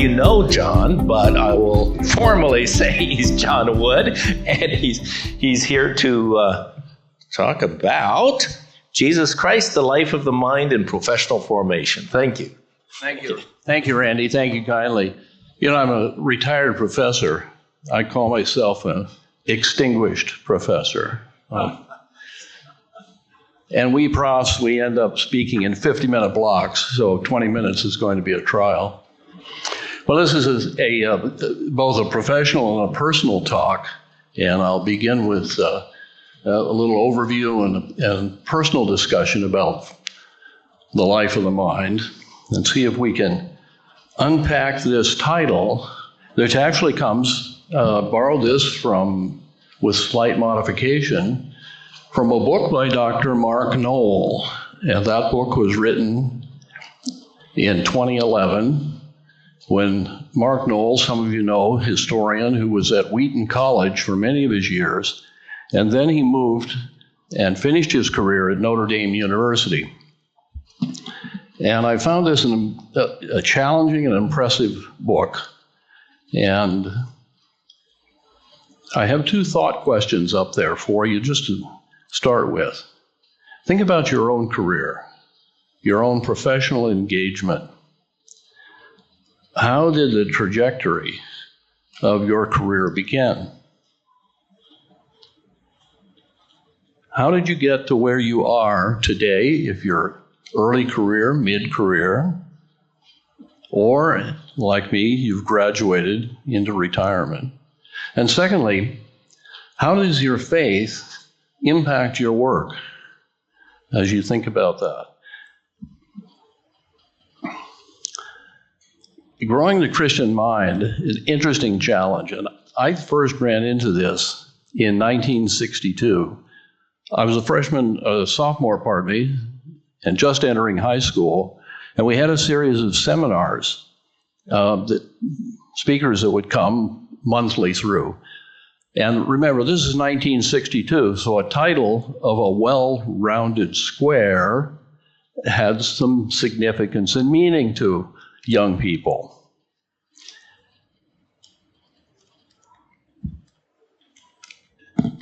you know John, but I will formally say he's John Wood, and he's here to talk about Jesus Christ, the life of the mind and professional formation. Thank you. Thank you. Thank you, Randy. Thank you kindly. You know, I'm a retired professor. I call myself an extinguished professor. And we profs, we end up speaking in 50-minute blocks, so 20 minutes is going to be a trial. Well, this is both a professional and a personal talk, and I'll begin with a little overview and personal discussion about the life of the mind, and see if we can unpack this title, which actually comes, borrowed this from, with slight modification, from a book by Dr. Mark Noll. And that book was written in 2011 when Mark Noll, some of you know, historian who was at Wheaton College for many of his years, and then he moved and finished his career at Notre Dame University. And I found this a challenging and impressive book. And I have two thought questions up there for you just to start with. Think about your own career, your own professional engagement. How did the trajectory of your career begin? How did you get to where you are today, if you're early career, mid-career, or, like me, you've graduated into retirement? And secondly, how does your faith impact your work as you think about that? Growing the Christian mind is an interesting challenge, and I first ran into this in 1962. I was a sophomore, and just entering high school, and we had a series of seminars, speakers that would come monthly through. And remember, this is 1962, so a title of a well-rounded square had some significance and meaning to young people.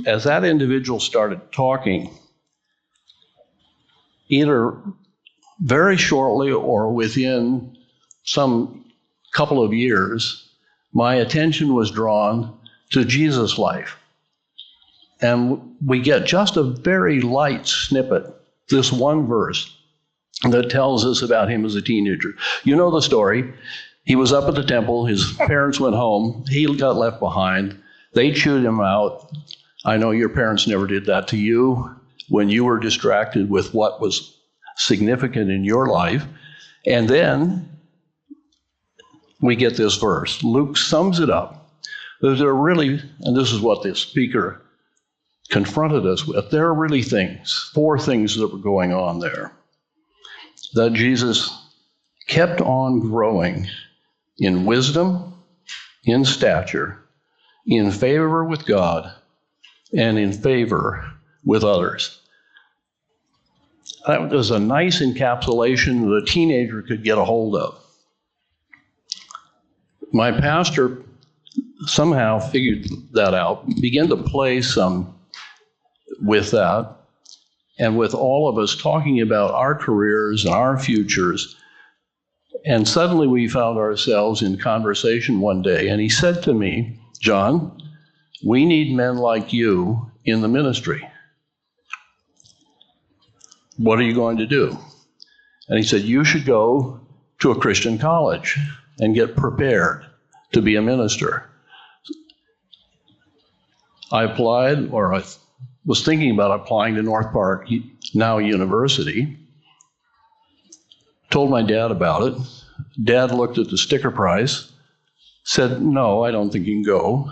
As that individual started talking, either very shortly or within some couple of years, my attention was drawn to Jesus' life. And we get just a very light snippet, this one verse, that tells us about him as a teenager. You know the story. He was up at the temple, his parents went home, he got left behind, they chewed him out. I know your parents never did that to you when you were distracted with what was significant in your life. And then we get this verse. Luke sums it up. There are really, and this is what the speaker confronted us with, there are really four things that were going on there. That Jesus kept on growing in wisdom, in stature, in favor with God, and in favor with others. That was a nice encapsulation that a teenager could get a hold of. My pastor somehow figured that out, began to play some with that, and with all of us talking about our careers and our futures. And suddenly we found ourselves in conversation one day, and he said to me, "John, we need men like you in the ministry. What are you going to do?" And he said, "You should go to a Christian college and get prepared to be a minister." I applied, or I was thinking about applying to North Park, now University. Told my dad about it. Dad looked at the sticker price, said, "No, I don't think you can go."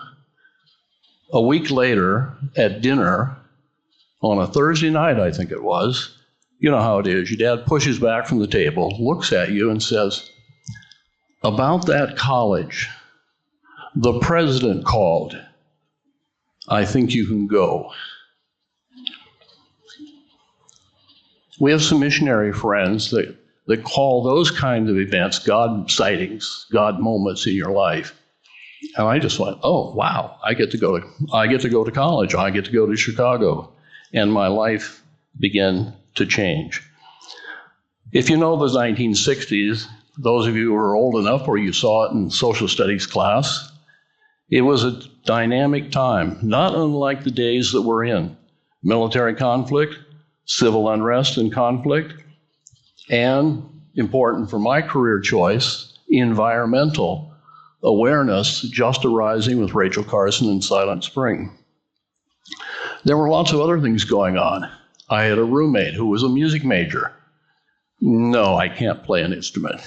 A week later, at dinner, on a Thursday night, I think it was, you know how it is, your dad pushes back from the table, looks at you and says, "About that college, the president called. I think you can go." We have some missionary friends that that call those kinds of events God sightings, God moments in your life. And I just went, oh, wow, I get to go to college, I get to go to Chicago, and my life began to change. If you know the 1960s, those of you who are old enough or you saw it in social studies class, it was a dynamic time, not unlike the days that we're in. Military conflict, civil unrest and conflict, and, important for my career choice, environmental awareness just arising with Rachel Carson in Silent Spring. There were lots of other things going on. I had a roommate who was a music major. No, I can't play an instrument.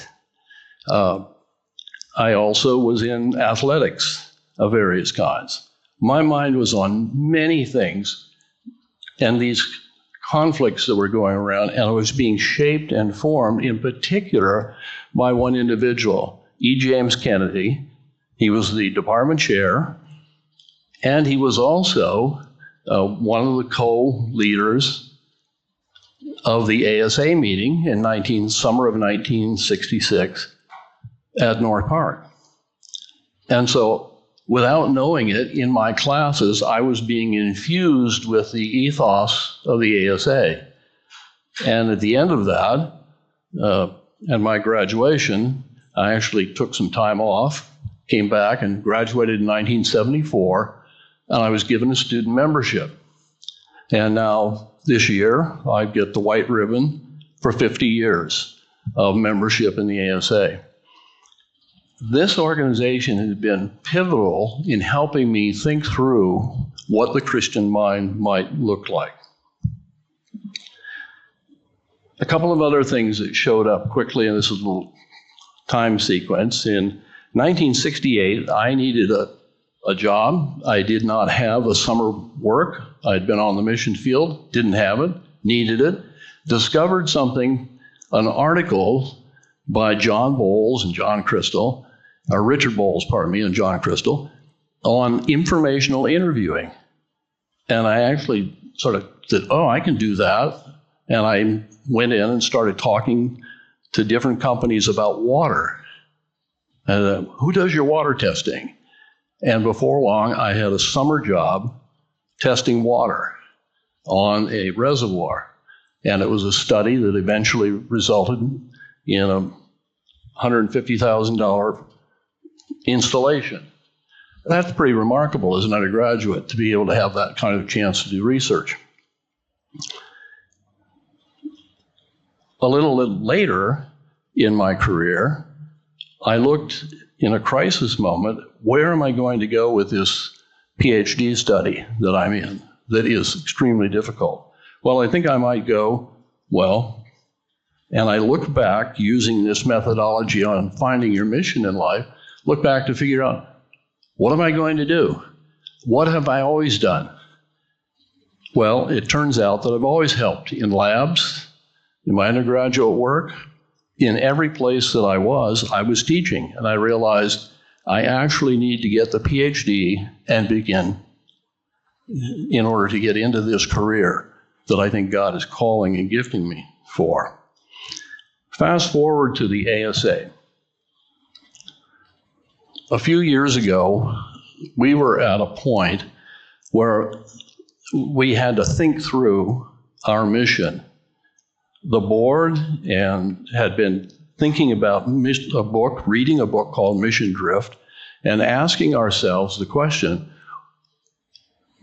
I also was in athletics of various kinds. My mind was on many things, and these conflicts that were going around, and I was being shaped and formed in particular by one individual, E. James Kennedy. He was the department chair, and he was also one of the co-leaders of the ASA meeting in summer of 1966 at North Park. And so, without knowing it, in my classes, I was being infused with the ethos of the ASA. And at the end of that, at my graduation, I actually took some time off, came back and graduated in 1974, and I was given a student membership. And now, this year, I get the white ribbon for 50 years of membership in the ASA. This organization has been pivotal in helping me think through what the Christian mind might look like. A couple of other things that showed up quickly, and this is a little time sequence. In 1968, I needed a job. I did not have a summer work. I'd been on the mission field, didn't have it, needed it, discovered something, an article by John Bowles and John Crystal, or Richard Bowles, pardon me, and John Crystal, on informational interviewing. And I actually sort of said, oh, I can do that. And I went in and started talking to different companies about water. And who does your water testing? And before long, I had a summer job testing water on a reservoir. And it was a study that eventually resulted in a $150,000 installation. That's pretty remarkable as an undergraduate to be able to have that kind of chance to do research. A little later in my career, I looked in a crisis moment, where am I going to go with this PhD study that I'm in that is extremely difficult? Well, I think I might go, and I looked back using this methodology on finding your mission in life, look back to figure out, what am I going to do? What have I always done? Well, it turns out that I've always helped in labs, in my undergraduate work, in every place that I was teaching. And I realized I actually need to get the PhD and begin in order to get into this career that I think God is calling and gifting me for. Fast forward to the ASA. A few years ago, we were at a point where we had to think through our mission. The board had been thinking about reading a book called Mission Drift, and asking ourselves the question,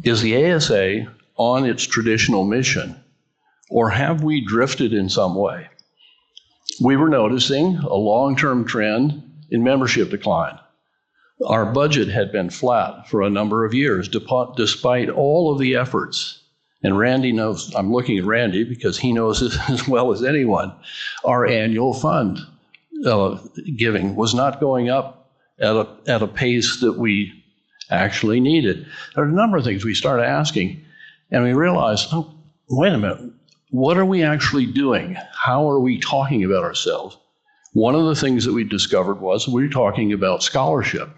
is the ASA on its traditional mission, or have we drifted in some way? We were noticing a long-term trend in membership decline. Our budget had been flat for a number of years, despite all of the efforts. And Randy knows, I'm looking at Randy because he knows this as well as anyone. Our annual fund giving was not going up at a pace that we actually needed. There are a number of things we started asking, and we realized, oh, wait a minute, what are we actually doing? How are we talking about ourselves? One of the things that we discovered was we were talking about scholarship.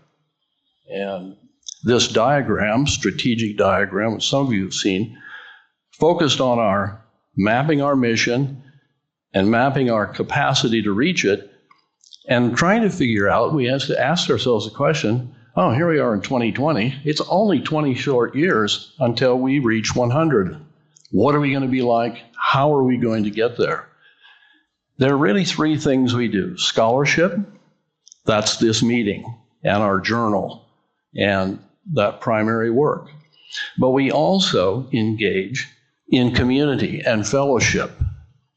And this diagram, strategic diagram, which some of you have seen, focused on mapping our mission and mapping our capacity to reach it, and trying to figure out, we have to ask ourselves the question, oh, here we are in 2020. It's only 20 short years until we reach 100. What are we going to be like? How are we going to get there? There are really three things we do. Scholarship, that's this meeting and our journal and that primary work. But we also engage in community and fellowship,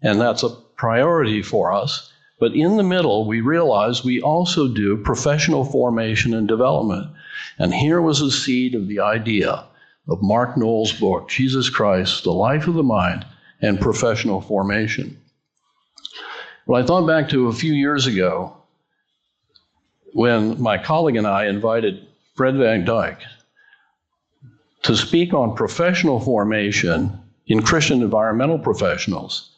and that's a priority for us. But in the middle, we realize we also do professional formation and development. And here was the seed of the idea of Mark Noll's book, Jesus Christ, The Life of the Mind and Professional Formation. Well, I thought back to a few years ago when my colleague and I invited Fred Van Dyke to speak on professional formation in Christian environmental professionals.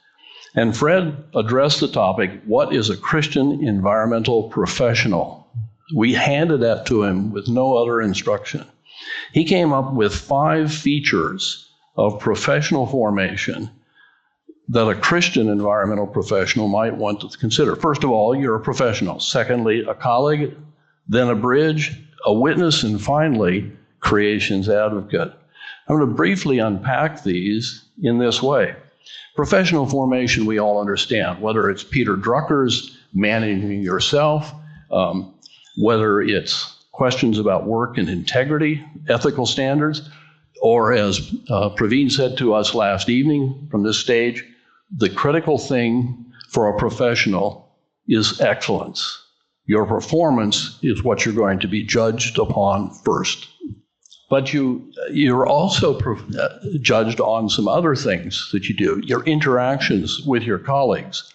And Fred addressed the topic, what is a Christian environmental professional? We handed that to him with no other instruction. He came up with 5 features of professional formation that a Christian environmental professional might want to consider. First of all, you're a professional. Secondly, a colleague, then a bridge, a witness, and finally, creation's advocate. I'm going to briefly unpack these in this way. Professional formation, we all understand, whether it's Peter Drucker's managing yourself, whether it's questions about work and integrity, ethical standards, or as Praveen said to us last evening from this stage, the critical thing for a professional is excellence. Your performance is what you're going to be judged upon first. But you're also judged on some other things that you do, your interactions with your colleagues.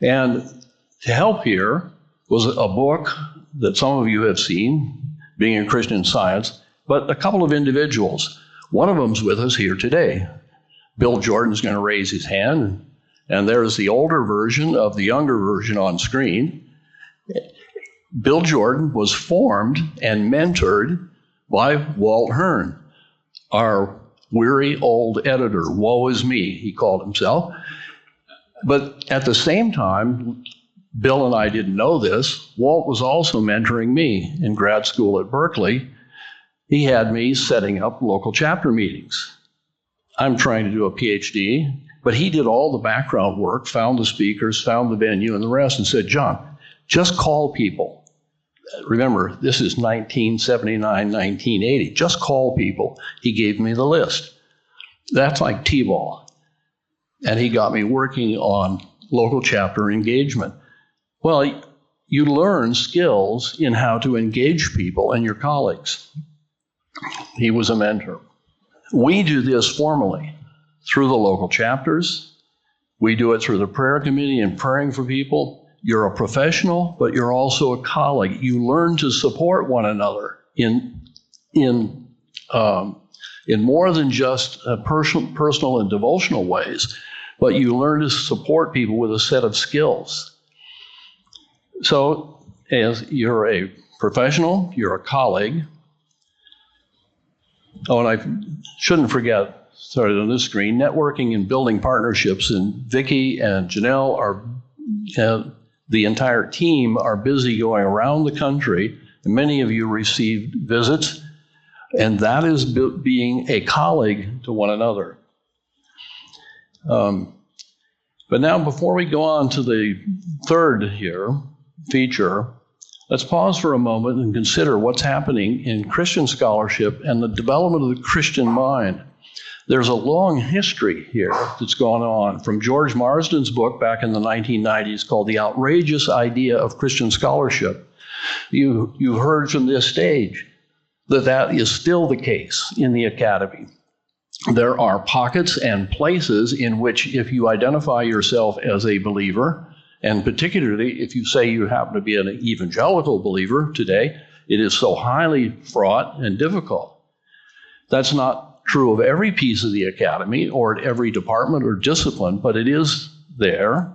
And to help here was a book that some of you have seen, Being a Christian Science, but a couple of individuals. One of them's with us here today. Bill Jordan's going to raise his hand, and there's the older version of the younger version on screen. Bill Jordan was formed and mentored by Walt Hearn, our weary old editor. Woe is me, he called himself. But at the same time, Bill and I didn't know this, Walt was also mentoring me in grad school at Berkeley. He had me setting up local chapter meetings. I'm trying to do a PhD, but he did all the background work, found the speakers, found the venue, and the rest, and said, John, just call people. Remember, this is 1979, 1980. Just call people. He gave me the list. That's like T-ball. And he got me working on local chapter engagement. Well, you learn skills in how to engage people and your colleagues. He was a mentor. We do this formally through the local chapters. We do it through the prayer committee and praying for people. You're a professional, but you're also a colleague. You learn to support one another in more than just personal and devotional ways, but you learn to support people with a set of skills. So, as you're a professional, you're a colleague. Oh, and I shouldn't forget, sorry, on this screen, networking and building partnerships. And Vicki and Janelle are the entire team are busy going around the country. And many of you received visits, and that is being a colleague to one another. But now, before we go on to the third feature, let's pause for a moment and consider what's happening in Christian scholarship and the development of the Christian mind. There's a long history here that's gone on from George Marsden's book back in the 1990s called The Outrageous Idea of Christian Scholarship. You heard from this stage that is still the case in the academy. There are pockets and places in which if you identify yourself as a believer, and particularly if you say you happen to be an evangelical believer today, it is so highly fraught and difficult. That's not true of every piece of the academy or at every department or discipline, but it is there,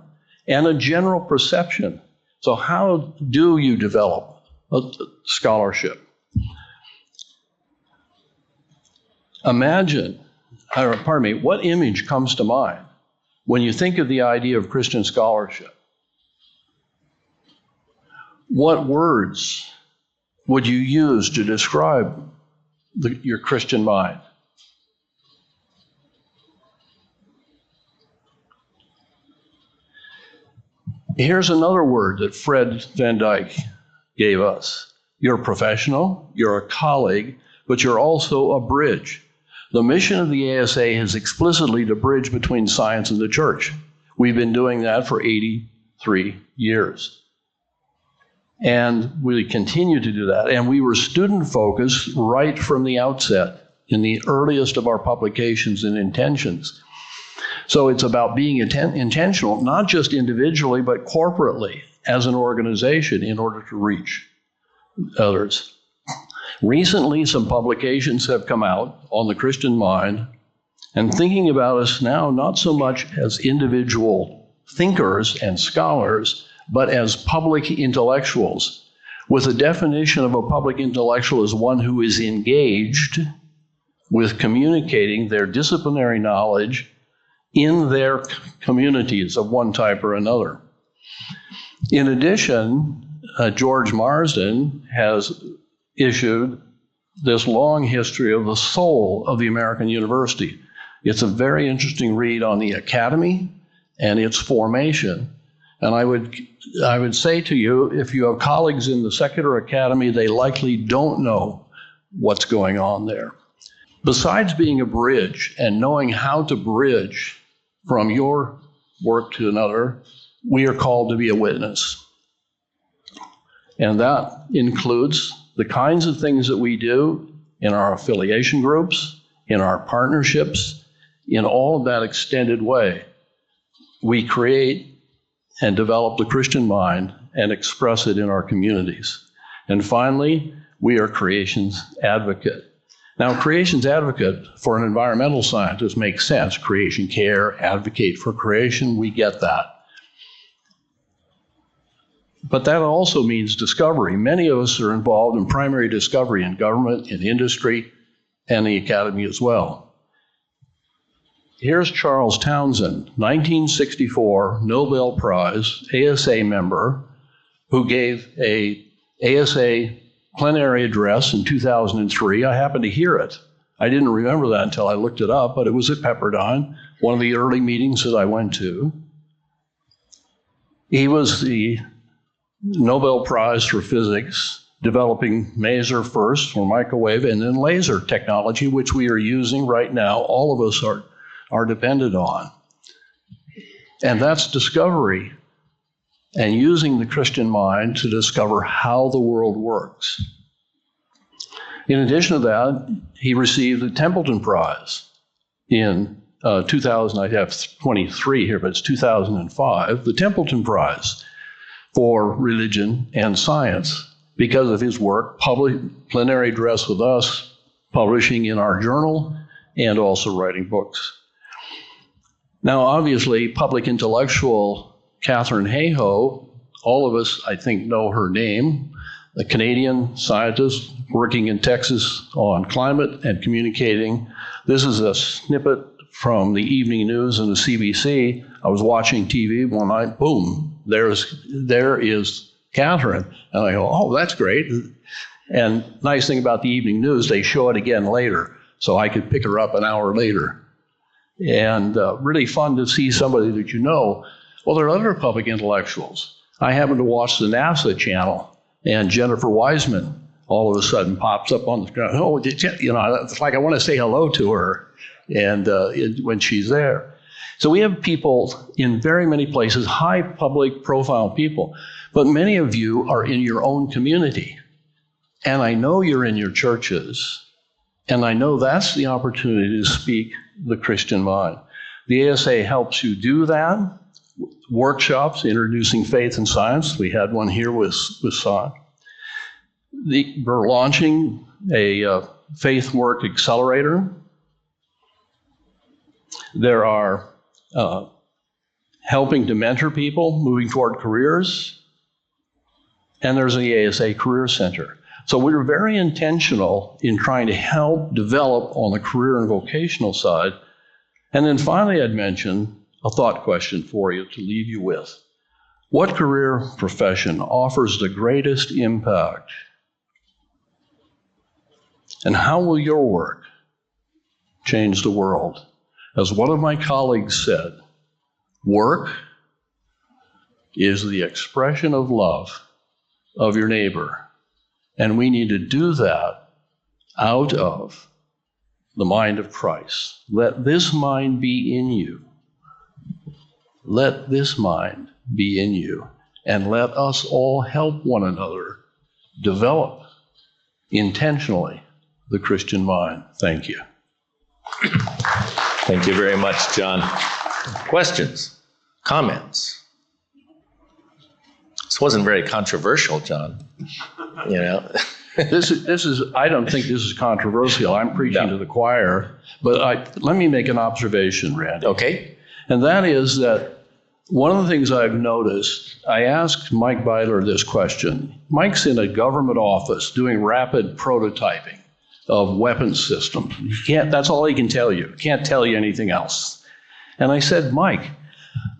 and a general perception. So how do you develop a scholarship? What image comes to mind when you think of the idea of Christian scholarship, what words would you use to describe your Christian mind? Here's another word that Fred Van Dyke gave us. You're a professional, you're a colleague, but you're also a bridge. The mission of the ASA is explicitly to bridge between science and the church. We've been doing that for 83 years. And we continue to do that. And we were student-focused right from the outset in the earliest of our publications and intentions. So it's about being intentional, not just individually, but corporately as an organization in order to reach others. Recently, some publications have come out on the Christian mind and thinking about us now not so much as individual thinkers and scholars, but as public intellectuals, with a definition of a public intellectual as one who is engaged with communicating their disciplinary knowledge in their communities of one type or another. In addition, George Marsden has issued this long history of the soul of the American university. It's a very interesting read on the academy and its formation. And I would say to you, if you have colleagues in the secular academy, they likely don't know what's going on there. Besides being a bridge and knowing how to bridge from your work to another, we are called to be a witness. And that includes the kinds of things that we do in our affiliation groups, in our partnerships, in all of that extended way. We create and develop the Christian mind and express it in our communities. And finally, we are creation's advocate. Now, creation's advocate for an environmental scientist makes sense. Creation care, advocate for creation, we get that. But that also means discovery. Many of us are involved in primary discovery in government, in industry, and the academy as well. Here's Charles Townsend, 1964 Nobel Prize ASA member, who gave a ASA plenary address in 2003. I happened to hear it. I didn't remember that until I looked it up, but it was at Pepperdine, one of the early meetings that I went to. He was the Nobel Prize for Physics, developing maser first for microwave and then laser technology, which we are using right now. All of us are dependent on. And that's discovery and using the Christian mind to discover how the world works. In addition to that, he received the Templeton Prize in 2000, I have 23 here, but it's 2005, the Templeton Prize for religion and science because of his work, plenary address with us, publishing in our journal, and also writing books. Now, obviously, public intellectual Katharine Hayhoe, all of us, I think, know her name, a Canadian scientist working in Texas on climate and communicating. This is a snippet from the evening news and the CBC. I was watching TV one night, boom, there is Katharine. And I go, oh, that's great. And nice thing about the evening news, they show it again later, so I could pick her up an hour later. And really fun to see somebody that you know. Well, there are other public intellectuals. I happen to watch the NASA channel, and Jennifer Wiseman all of a sudden pops up on the screen. Oh, it's like I want to say hello to her, and when she's there. So we have people in very many places, high public profile people, but many of you are in your own community. And I know you're in your churches, and I know that's the opportunity to speak the Christian mind. The ASA helps you do that. Workshops introducing faith and science. We had one here with Son. We're launching a faith work accelerator. There are helping to mentor people moving toward careers. And there's the ASA Career Center. So we were very intentional in trying to help develop on the career and vocational side. And then finally, I'd mention a thought question for you to leave you with. What career profession offers the greatest impact? And how will your work change the world? As one of my colleagues said, work is the expression of love of your neighbor. And we need to do that out of the mind of Christ. Let this mind be in you. Let this mind be in you. And let us all help one another develop intentionally the Christian mind. Thank you. Thank you very much, John. Questions? Comments? This wasn't very controversial, John. You know. This is. I don't think this is controversial. I'm preaching to the choir, but let me make an observation, Randy. Okay. And that is that one of the things I've noticed, I asked Mike Byler this question. Mike's in a government office doing rapid prototyping of weapons systems. That's all he can tell you. He can't tell you anything else. And I said, Mike,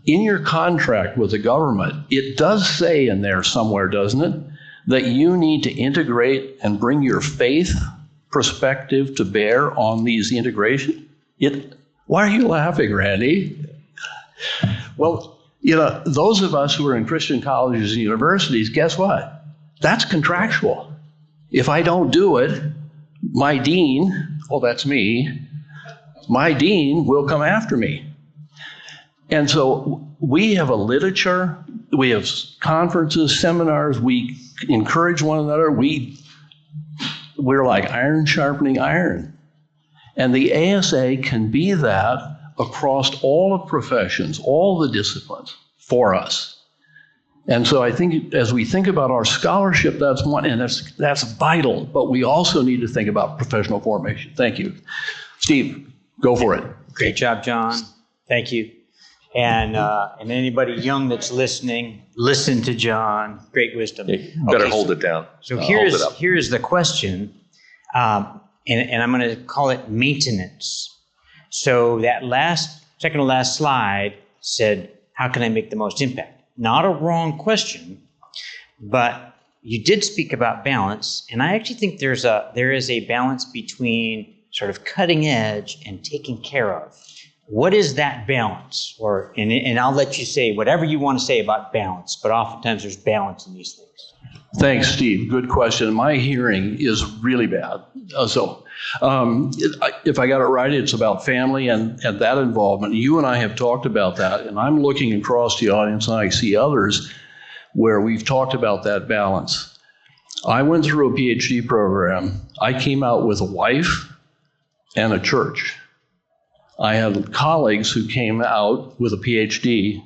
in your contract with the government, it does say in there somewhere, doesn't it, that you need to integrate and bring your faith perspective to bear on these integration? Why are you laughing, Randy? Well, you know, those of us who are in Christian colleges and universities, guess what? That's contractual. If I don't do it, my dean, well, that's me, my dean will come after me. And so we have a literature, we have conferences, seminars, we encourage one another, we're like iron sharpening iron. And the ASA can be that across all the professions, all the disciplines for us. And so I think as we think about our scholarship, that's one, and that's vital, but we also need to think about professional formation. Thank you. Steve, go for it. Great job, John. Thank you. And anybody young that's listening, listen to John. Great wisdom. You better hold it down. So here's the question, and I'm going to call it maintenance. So that second to last slide said, how can I make the most impact? Not a wrong question, but you did speak about balance, and I actually think there is a balance between sort of cutting edge and taking care of. What is that balance? And I'll let you say whatever you want to say about balance, but oftentimes there's balance in these things. Thanks, Steve. Good question. My hearing is really bad. If I got it right, it's about family and that involvement. You and I have talked about that, and I'm looking across the audience and I see others where we've talked about that balance. I went through a PhD program. I came out with a wife and a church. I had colleagues who came out with a PhD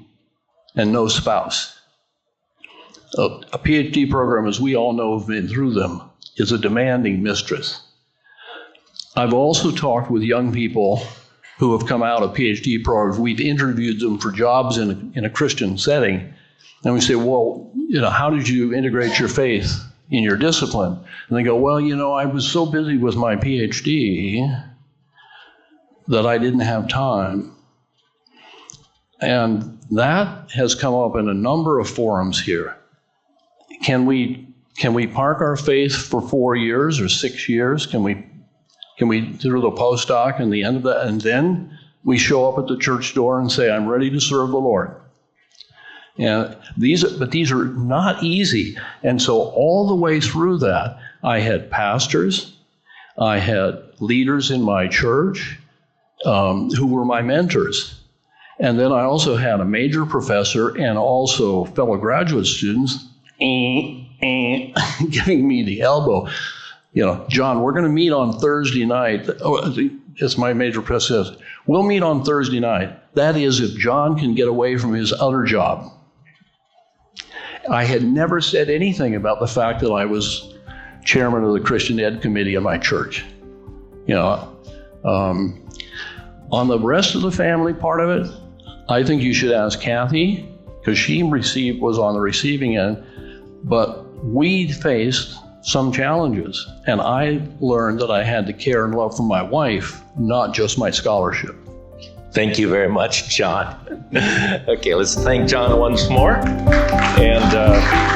and no spouse. A PhD program, as we all know, have been through them, is a demanding mistress. I've also talked with young people who have come out of PhD programs. We've interviewed them for jobs in a Christian setting. And we say, well, you know, how did you integrate your faith in your discipline? And they go, well, you know, I was so busy with my PhD that I didn't have time. And that has come up in a number of forums here. Can we park our faith for 4 years or 6 years? Can we do the postdoc and the end of that, and then we show up at the church door and say, I'm ready to serve the Lord? And these are not easy. And so all the way through that, I had pastors, I had leaders in my church who were my mentors. And then I also had a major professor and also fellow graduate students giving me the elbow. You know, John, we're going to meet on Thursday night. Oh, it's my major professor says, we'll meet on Thursday night. That is if John can get away from his other job. I had never said anything about the fact that I was chairman of the Christian Ed Committee of my church. You know, on the rest of the family part of it, I think you should ask Kathy, because she was on the receiving end. But we faced some challenges, and I learned that I had to care and love for my wife, not just my scholarship. Thank you very much, John. Okay, let's thank John once more. And